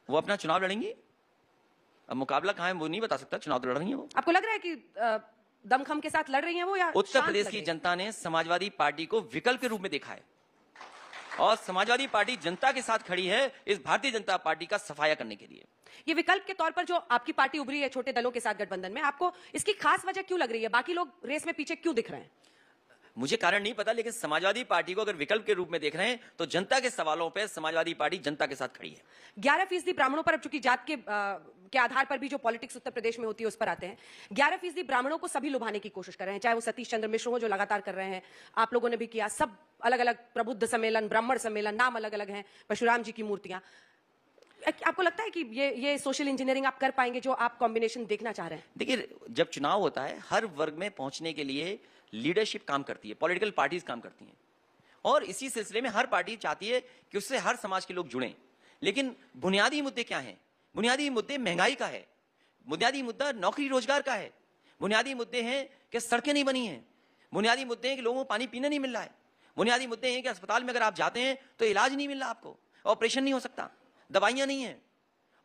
वो अपना चुनाव लड़ेंगी। अब मुकाबला कहाँ है वो नहीं बता सकता, चुनाव तो लड़ रही है वो। आपको लग रहा है कि दमखम के साथ लड़ रही हैं वो, या उत्तर प्रदेश की जनता ने समाजवादी पार्टी को विकल्प के रूप में देखा है और समाजवादी पार्टी जनता के साथ खड़ी है इस भारतीय जनता पार्टी का सफाया करने के लिए। ये विकल्प के तौर पर जो आपकी पार्टी उभरी है छोटे दलों के साथ गठबंधन में, आपको इसकी खास वजह क्यों लग रही है? बाकी लोग रेस में पीछे क्यों दिख रहे हैं? मुझे कारण नहीं पता, लेकिन समाजवादी पार्टी को अगर विकल्प के रूप में देख रहे हैं तो जनता के सवालों पे समाजवादी पार्टी जनता के साथ खड़ी है। 11% ब्राह्मणों पर, अब चूंकि जात के आधार पर भी जो पॉलिटिक्स उत्तर प्रदेश में होती है उस पर आते हैं, 11% ब्राह्मणों को सभी लुभाने की कोशिश कर रहे हैं, चाहे वो सतीश चंद्र मिश्र हो जो लगातार कर रहे हैं, आप लोगों ने भी किया, सब अलग अलग प्रबुद्ध सम्मेलन, ब्राह्मण सम्मेलन, नाम अलग अलग हैं, परशुराम जी की मूर्तियां। आपको लगता है कि ये सोशल इंजीनियरिंग आप कर पाएंगे जो आप कॉम्बिनेशन देखना चाह रहे हैं? देखिए, जब चुनाव होता है हर वर्ग में पहुंचने के लिए लीडरशिप काम करती है, पॉलिटिकल पार्टीज काम करती हैं और इसी सिलसिले में हर पार्टी चाहती है कि उससे हर समाज के लोग जुड़ें। लेकिन बुनियादी मुद्दे क्या हैं? बुनियादी मुद्दे महंगाई का है, बुनियादी मुद्दा नौकरी रोजगार का है, बुनियादी मुद्दे हैं कि सड़कें नहीं बनी हैं, बुनियादी मुद्दे हैं कि लोगों को पानी पीने नहीं मिल रहा है, बुनियादी मुद्दे हैं कि अस्पताल में अगर आप जाते हैं तो इलाज नहीं मिल रहा आपको, ऑपरेशन नहीं हो सकता, दवाइयां नहीं है।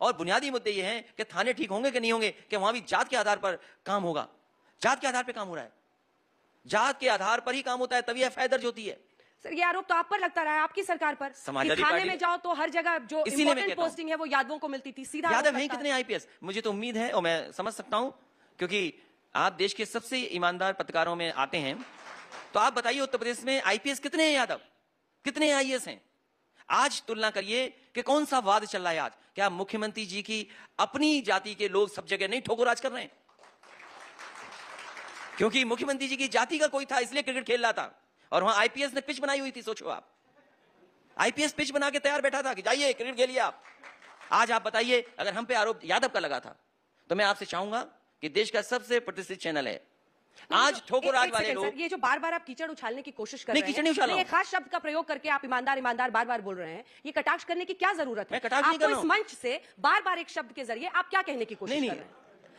और बुनियादी मुद्दे ये हैं कि थाने ठीक होंगे कि नहीं होंगे, कि वहां भी जात के आधार पर काम होगा। जात के आधार पर काम हो रहा है, जात के आधार पर ही काम होता है, तभी एफआईआर दर्ज होती है। सर, ये आरोप तो आप पर लगता रहा है, आपकी सरकार पर। समाजवादी थाने में जाओ तो हर जगह जो इंपॉर्टेंट पोस्टिंग है वो यादवों को मिलती थी, सीधा यादव हैं कितने आईपीएस? मुझे तो उम्मीद है और मैं समझ सकता हूं, क्योंकि आप देश के सबसे ईमानदार पत्रकारों में आते हैं, तो आप बताइए उत्तर प्रदेश में आईपीएस कितने हैं यादव, कितने आईएएस हैं? आज तुलना करिए कि कौन सा वाद चल रहा है आज। क्या मुख्यमंत्री जी की अपनी जाति के लोग सब जगह नहीं ठोकराज कर रहे हैं? क्योंकि मुख्यमंत्री जी की जाति का कोई था इसलिए क्रिकेट खेल रहा था और वहां आईपीएस ने पिच बनाई हुई थी। सोचो आप, आईपीएस पिच बना के तैयार बैठा था कि जाइए क्रिकेट खेलिए आप। आज आप बताइए, अगर हम पे आरोप यादव का लगा था तो मैं आपसे चाहूंगा कि देश का सबसे प्रतिष्ठित चैनल है, आज ठोकराज वाले लोग, ये जो बार बार आप कीचड़ उछालने की कोशिश कर रहे हैं, कीचड़ नहीं उछाल, एक खास शब्द का प्रयोग करके आप ईमानदार ईमानदार बार बार बोल रहे हैं, ये कटाक्ष करने की क्या जरूरत है? मैं कटाक्ष नहीं कर रहा हूं। इस मंच से बार बार एक शब्द के जरिए आप क्या कहने की कोशिश कर रहे हैं?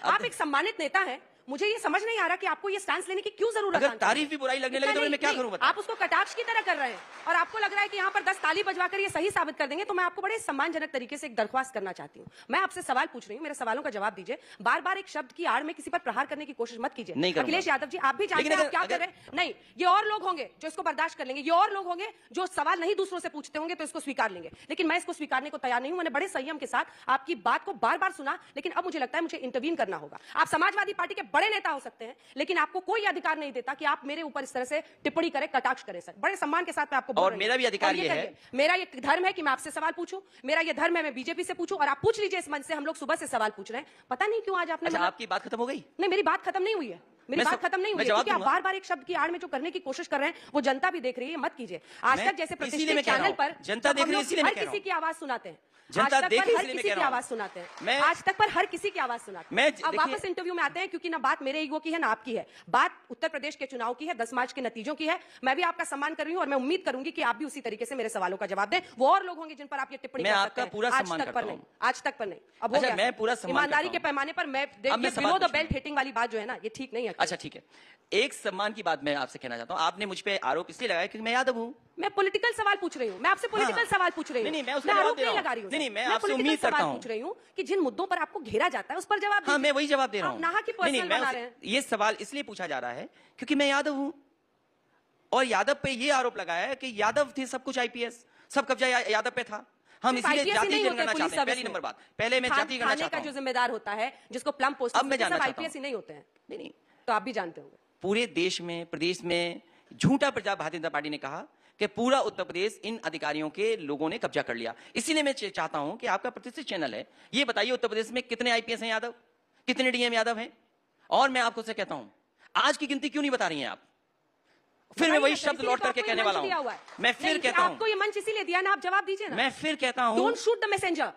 आप एक सम्मानित नेता हैं, मुझे ये समझ नहीं आ रहा कि आपको ये स्टैंस लेने की क्यों जरूरत है? अगर तारीफ भी बुराई लगने लगे तो मैं क्या करूं? आप उसको कटाक्ष की तरह कर रहे हैं और आपको लग रहा है कि यहाँ पर 10 ताली बजवाकर ये सही साबित कर देंगे। तो मैं आपको बड़े सम्मानजनक तरीके से एक दरख्वास्त करना चाहती हूँ, मैं आपसे सवाल पूछ रही हूँ, मेरे सवालों का जवाब दीजिए। बार बार एक शब्द की आड़ में किसी पर प्रहार करने की कोशिश मत कीजिए। अखिलेश यादव जी, आप भी जानते हैं आप क्या कर रहे हैं। नहीं, ये और लोग होंगे जो इसको बर्दाश्त कर लेंगे, ये और लोग होंगे जो सवाल नहीं दूसरों से पूछते होंगे तो इसको स्वीकार लेंगे, लेकिन मैं इसको स्वीकारने को तैयार नहीं हूं। मैंने बड़े संयम के साथ आपकी बात को बार बार सुना, लेकिन अब मुझे लगता है मुझे इंटरवीन करना होगा। आप समाजवादी पार्टी के बड़े नेता हो सकते हैं, लेकिन आपको कोई अधिकार नहीं देता कि आप मेरे ऊपर इस तरह से टिप्पणी करें, कटाक्ष करें। सर, बड़े सम्मान के साथ मैं आपको बोल रही हूं। और मेरा भी अधिकार ये है, मेरा ये धर्म है कि मैं आपसे सवाल पूछूं, मेरा ये धर्म है मैं बीजेपी से पूछूं, और आप पूछ लीजिए इस मंच से। हम लोग सुबह से सवाल पूछ रहे हैं, पता नहीं क्यों आज आपने। आपकी बात खत्म हो गई? नहीं, मेरी बात खत्म नहीं हुई है, मेरी बात खत्म नहीं हुई है, क्योंकि आप बार बार एक शब्द की आड़ में जो करने की कोशिश कर रहे हैं वो जनता भी देख रही है। मत कीजिए। आज तक जैसे प्रतिष्ठित चैनल पर जनता देख रही है, इसीलिए हर किसी की आवाज सुनाते हैं, जनता देख रही है, हर किसी की आवाज सुनाते हैं, आज तक पर हर किसी की आवाज सुनाते हैं। अब वापस इंटरव्यू में आते हैं, क्योंकि ना बात मेरे ईगो की है ना आपकी है, बात उत्तर प्रदेश के चुनाव की है, 10 मार्च के नतीजों की है। मैं भी आपका सम्मान कर रही हूं और मैं उम्मीद करूंगी कि आप भी उसी तरीके से मेरे सवालों का जवाब दें। वो और लोग होंगे जिन पर आप ये टिप्पणी कर सकते हैं, आज तक पर नहीं, आज तक पर नहीं। अब हो गया, मैं पूरा ईमानदारी के पैमाने पर मैं बिलो द बेल्ट हिटिंग वाली बात जो है ना, ये ठीक नहीं है। अच्छा ठीक है, एक सम्मान की बात मैं आपसे कहना चाहता हूं। आपने मुझ पे आरोप इसलिए लगाया क्योंकि मैं यादव हूं। मैं पॉलिटिकल सवाल पूछ रही हूं, मैं आपसे पॉलिटिकल सवाल पूछ रही हूं। नहीं, मैं आरोप नहीं लगा रही हूं। नहीं, मैं आपसे उम्मीद करता हूं पूछ रही हूं कि जिन मुद्दों पर आपको घेरा जाता है उस पर जवाब दीजिए। मैं वही जवाब दे रहा हूं। नाहा की पर्सनल बना रहे हैं। ये सवाल इसलिए पूछा जा रहा है क्योंकि मैं यादव हूं और यादव पे ये आरोप लगाया है कि यादव थे सब कुछ, आईपीएस सब कब्जा यादव पे था। हम इसलिए जाति जनगणना चाहते हैं। पहली नंबर बात, पहले मैं जाति गणना चाहता हूं। जो जिम्मेदार होता है, जिसको प्लम पोस्ट, अब मैं जानना चाहता हूं, आईपीएस ही नहीं होते हैं। नहीं, तो आप भी जानते होंगे। पूरे देश में, प्रदेश में झूठा प्रचार भारतीय जनता पार्टी ने कहा कि पूरा उत्तर प्रदेश इन अधिकारियों के लोगों ने कब्जा कर लिया। इसीलिए मैं चाहता हूं कि आपका प्रतिष्ठित चैनल है, ये बताइए उत्तर प्रदेश में कितने आईपीएस हैं यादव, कितने डीएम यादव हैं? और मैं आपको से कहता हूं, आज की गिनती क्यों नहीं बता रही हैं आप? फिर मैं वही शब्द लौट करके कहने वाला हूं। मैं फिर कहता हूं, आपको ये मंच इसीलिए दिया ना, आप जवाब दीजिए ना। मैं फिर कहता हूं, डोंट शूट द मैसेंजर।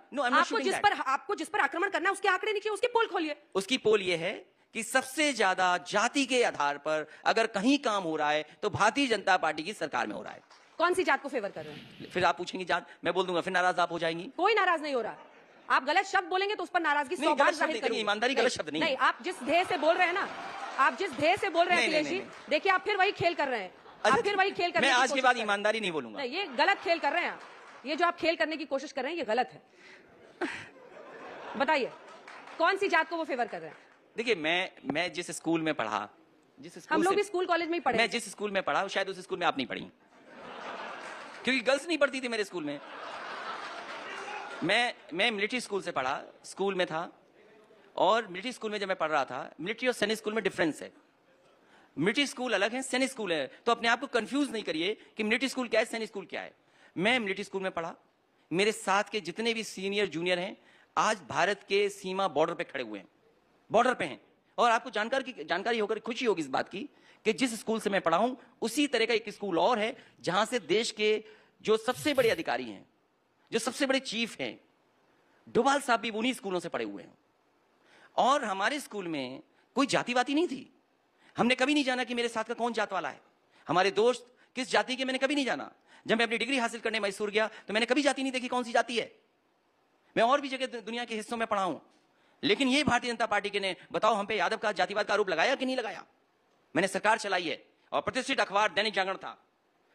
आपको जिस पर आक्रमण करना है उसके आंकड़े नीचे, उसकी पोल खोलिए। उसकी पोल ये है कि सबसे ज्यादा जाति के आधार पर अगर कहीं काम हो रहा है तो भारतीय जनता पार्टी की सरकार में हो रहा है। कौन सी जात को फेवर कर रहे हैं? फिर आप पूछेंगी जात, मैं बोल दूंगा, फिर नाराज आप हो जाएंगी। कोई नाराज नहीं हो रहा। आप गलत शब्द बोलेंगे तो उस पर नाराजगी 100 बार जाहिर करेंगे। ईमानदारी गलत शब्द नहीं है। आप जिस ध्येय से बोल रहे हैं ना, आप जिस ध्येय से बोल रहे हैं अखिलेश जी, देखिए आप फिर वही खेल कर रहे हैं। आप फिर वही खेल कर रहे हैं। मैं आज के बाद ईमानदारी नहीं बोलूंगा। ये गलत खेल कर रहे हैं। ये जो आप खेल करने की कोशिश कर रहे हैं ये गलत है। बताइए कौन सी जात को वो फेवर कर रहे हैं? देखिए, मैं जिस स्कूल में पढ़ा, हम लोग भी स्कूल कॉलेज में ही पढ़े। मैं जिस स्कूल में पढ़ा शायद उस स्कूल में आप नहीं पढ़ी, क्योंकि गर्ल्स नहीं पढ़ती थी मेरे स्कूल में। मैं मिलिट्री स्कूल से पढ़ा, स्कूल में था, और मिलिट्री स्कूल में जब मैं पढ़ रहा था, मिलिट्री और सैनिक स्कूल में डिफरेंस है। मिलिट्री स्कूल अलग है, सैनिक स्कूल है, तो अपने आप को कंफ्यूज नहीं करिए कि मिलिट्री स्कूल क्या है, सैनिक स्कूल क्या है। मैं मिलिट्री स्कूल में पढ़ा, मेरे साथ के जितने भी सीनियर जूनियर हैं आज भारत के सीमा बॉर्डर पे खड़े हुए हैं, बॉर्डर पे हैं। और आपको जानकारी होकर खुशी होगी इस बात की कि जिस स्कूल से मैं पढ़ा हूं उसी तरह का एक स्कूल और है, जहां से देश के जो सबसे बड़े अधिकारी हैं, जो सबसे बड़े चीफ हैं, डोभाल साहब भी उन्हीं स्कूलों से पढ़े हुए हैं। और हमारे स्कूल में कोई जातिवादी नहीं थी। हमने कभी नहीं जाना कि मेरे साथ का कौन जात वाला है, हमारे दोस्त किस जाति के मैंने कभी नहीं जाना। जब मैं अपनी डिग्री हासिल करने मैसूर गया तो मैंने कभी जाति नहीं देखी कौन सी जाति है। मैं और भी जगह दुनिया के हिस्सों में पढ़ा हूं, लेकिन ये भारतीय जनता पार्टी के ने बताओ हम पे यादव का जातिवाद का आरोप लगाया कि नहीं लगाया। मैंने सरकार चलाई है, और प्रतिष्ठित अखबार दैनिक जागरण था,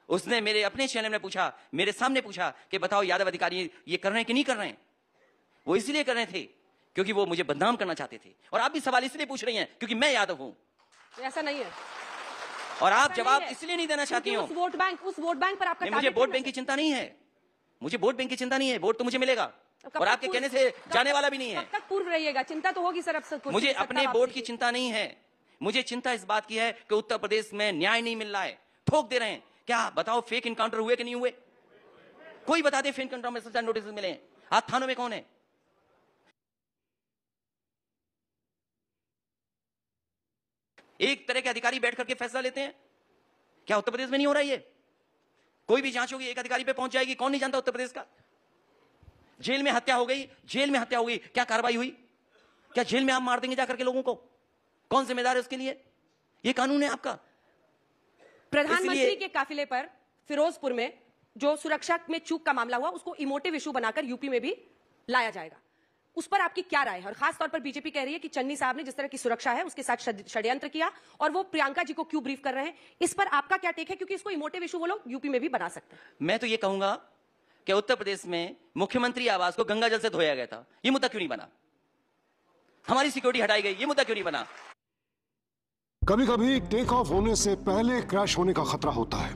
उसने मेरे अपने चैनल में पूछा, मेरे सामने पूछा कि बताओ यादव अधिकारी ये कर रहे हैं कि नहीं कर रहे हैं। वो इसलिए कर रहे थे क्योंकि वो मुझे बदनाम करना चाहते थे। और आप भी सवाल इसलिए पूछ रही हैं क्योंकि मैं यादव हूं। ऐसा नहीं है, और आप जवाब इसलिए नहीं देना चाहती हो। उस वोट बैंक पर आपका मुझे वोट बैंक की चिंता नहीं है, मुझे वोट बैंक की चिंता नहीं है, वोट तो मुझे मिलेगा और आपके कहने से जाने वाला भी नहीं है। कब तक पूर्व रहिएगा, चिंता तो होगी सर। अब मुझे अपने वोट की चिंता नहीं है, मुझे चिंता इस बात की है कि उत्तर प्रदेश में न्याय नहीं मिल रहा है, ठोक दे रहे हैं। क्या बताओ फेक इनकाउंटर हुए कि नहीं हुए? कोई बता दे फेक इनकाउंटर में सजा नोटिस मिले हैं, आज थानों में कौन है? एक तरह के अधिकारी बैठ करके फैसला लेते हैं। क्या उत्तर प्रदेश में नहीं हो रहा है? ये कोई भी जांच होगी एक अधिकारी पे पहुंच जाएगी। कौन नहीं जानता उत्तर प्रदेश का? जेल में हत्या हो गई, जेल में हत्या हो गई, क्या कार्रवाई हुई? क्या जेल में आप मार देंगे जाकर के लोगों को? कौन जिम्मेदार है उसके लिए? ये कानून है आपका। प्रधानमंत्री के काफिले पर फिरोजपुर में जो सुरक्षा में चूक का मामला हुआ, उसको इमोटिव इशू बनाकर यूपी में भी लाया जाएगा। उस पर आपकी क्या राय है? और खास तौर पर बीजेपी कह रही है कि चन्नी साहब ने जिस तरह की सुरक्षा है उसके साथ षड्यंत्र किया, और वो प्रियंका जी को क्यों ब्रीफ कर रहे हैं? इस पर आपका क्या टेक है? क्योंकि इसको इमोटिव इशू वो लोग यूपी में भी बना सकते हैं। मैं तो ये कहूंगा कि उत्तर प्रदेश में मुख्यमंत्री आवास को गंगा जल से धोया गया था, ये मुद्दा क्यों नहीं बना? हमारी सिक्योरिटी हटाई गई, ये मुद्दा क्यों नहीं बना? कभी कभी टेक ऑफ होने से पहले क्रैश होने का खतरा होता है।